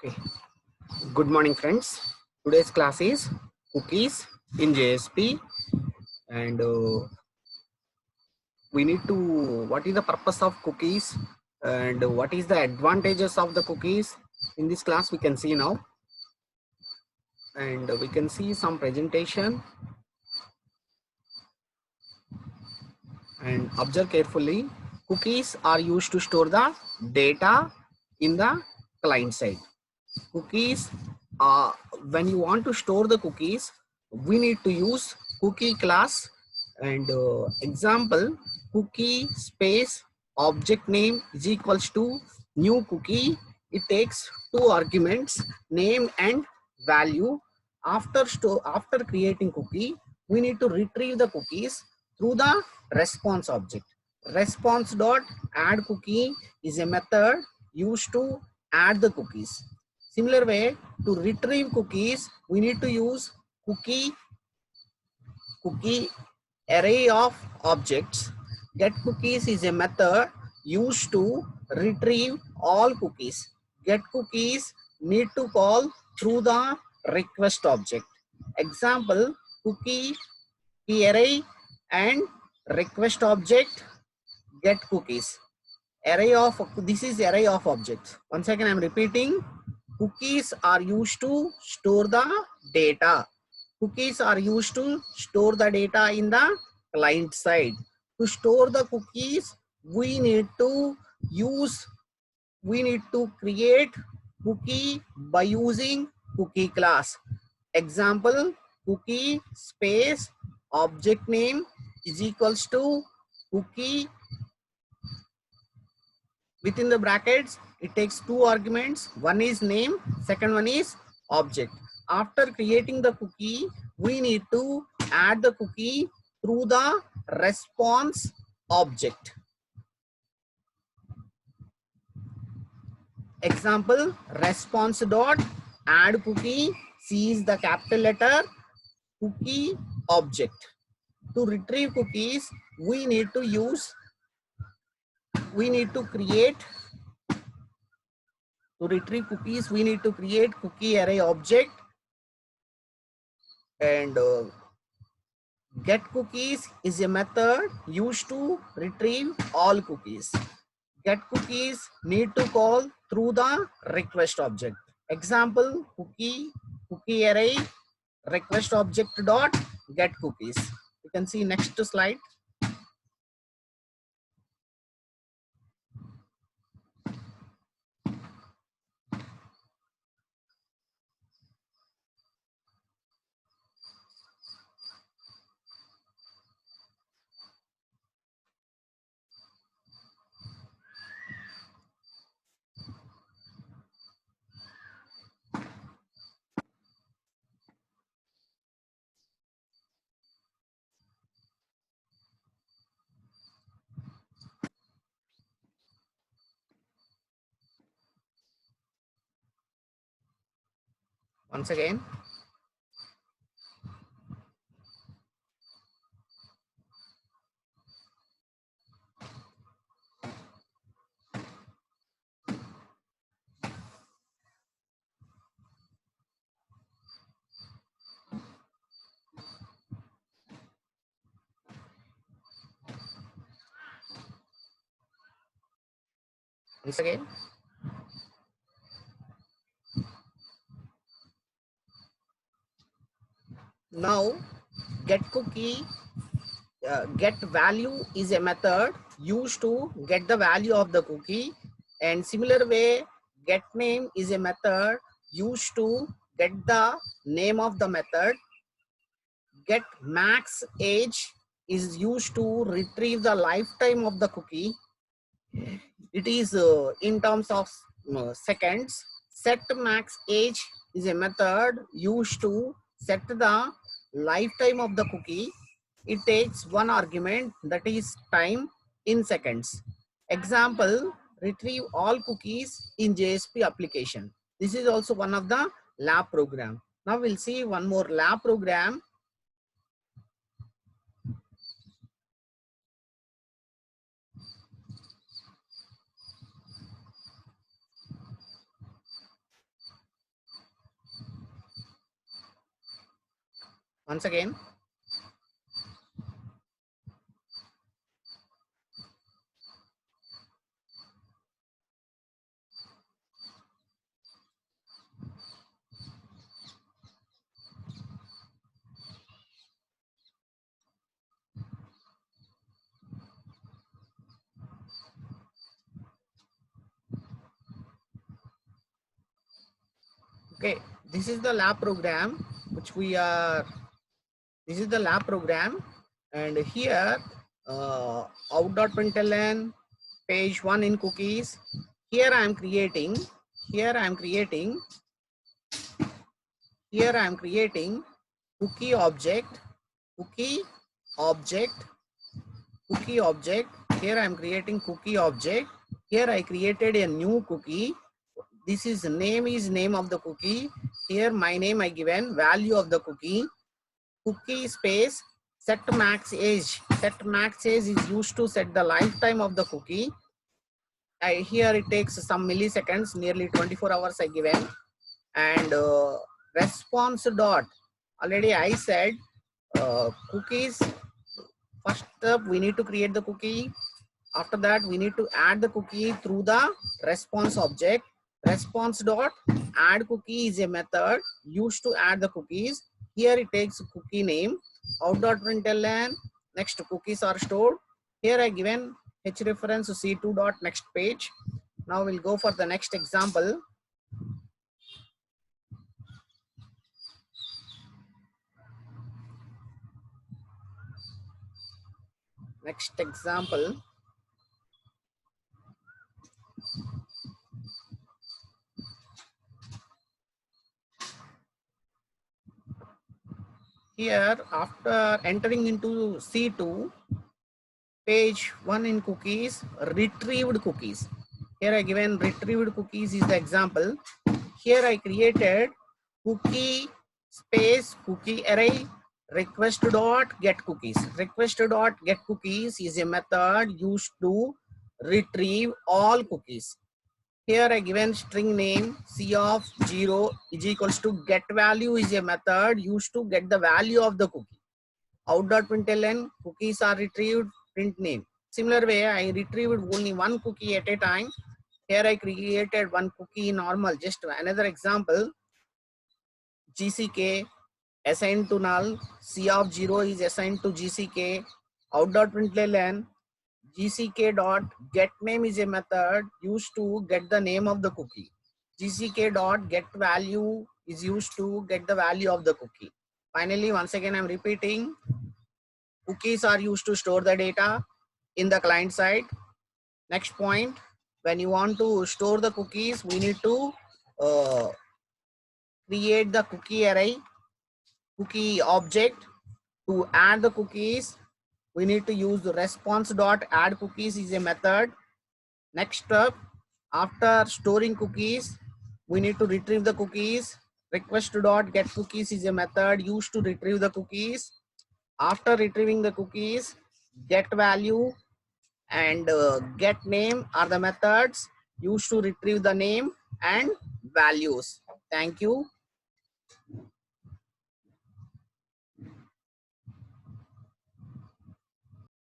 Okay. Good morning, friends. Today's class is cookies in JSP, and we need to. What is the purpose of cookies, and what is the advantages of the cookies? In this class, we can see now, and we can see some presentation and observe carefully. Cookies are used to store the data in the client side. Cookies, when you want to store the cookies, we need to use cookie class, and example, cookie space object name is equals to new cookie. It takes two arguments, name and value. After creating cookie, we need to retrieve the cookies through the response object. Response dot add cookie is a method used to add the cookies. Similar way, to retrieve cookies, we need to use cookie array of objects. Get cookies is a method used to retrieve all cookies. Get cookies need to call through the request object. Example, cookie key array and request object get cookies. This is array of objects. Once again, I'm repeating. Cookies are used to store the data. Cookies are used to store the data in the client side. To store the cookies, we need to create cookie by using cookie class. Example, cookie space object name is equals to cookie. Within the brackets, it takes two arguments. One is name, second one is object. After creating the cookie, we need to add the cookie through the response object. Example, response dot add cookie, C is the capital letter, cookie object. To retrieve cookies, we need to create. To retrieve cookies, we need to create cookie array object, and get cookies is a method used to retrieve all cookies. Get cookies need to call through the request object. Example, cookie array request object dot get cookies. You can see next slide. Once again, once again. Now, get cookie get value is a method used to get the value of the cookie, and similar way, get name is a method used to get the name of the method. Get max age is used to retrieve the lifetime of the cookie. It is in terms of seconds. Set max age is a method used to set the lifetime of the cookie. It takes one argument, that is time, in seconds. Example, retrieve all cookies in JSP application. This is also one of the lab program. Now we'll see one more lab program. once again. Okay, this is the lab program which we are, this is the lab program, and here out.println page 1 in cookies. Here I am creating, here I am creating cookie object, cookie object, cookie object. Here I am creating cookie object. Here I created a new cookie. This is name of the cookie. Here my name I given, value of the cookie, cookie space set max age. Set max age is used to set the lifetime of the cookie. Here it takes some milliseconds, nearly 24 hours I given. And response dot, already I said cookies. First up we need to create the cookie. After that we need to add the cookie through the response object. Response dot add cookie is a method used to add the cookies. Here it takes cookie name. Out.println, next cookies are stored. Here I given h reference c2 dot next page. Now we'll go for the next example. Next example. Here after entering into C2, page 1 in cookies, retrieved cookies. Here I given retrieved cookies is the example. Here I created cookie space cookie array request dot get cookies. Request dot get cookies is a method used to retrieve all cookies. Here I given string name c of 0 is equals to get value is a method used to get the value of the cookie. Out.println cookies are retrieved, print name. Similar way I retrieved only one cookie at a time. Here I created one cookie normal. Just another example. GCK assigned to null, c of 0 is assigned to GCK. Out.println GCK dot get name is a method used to get the name of the cookie. GCK dot get value is used to get the value of the cookie. Finally, once again I'm repeating, cookies are used to store the data in the client side. Next point, when you want to store the cookies, we need to create the cookie array, cookie object. To add the cookies, we need to use the response dot add cookies is a method. Next up, after storing cookies, we need to retrieve the cookies. Request dot get cookies is a method used to retrieve the cookies. After retrieving the cookies, get value and get name are the methods used to retrieve the name and values. Thank you.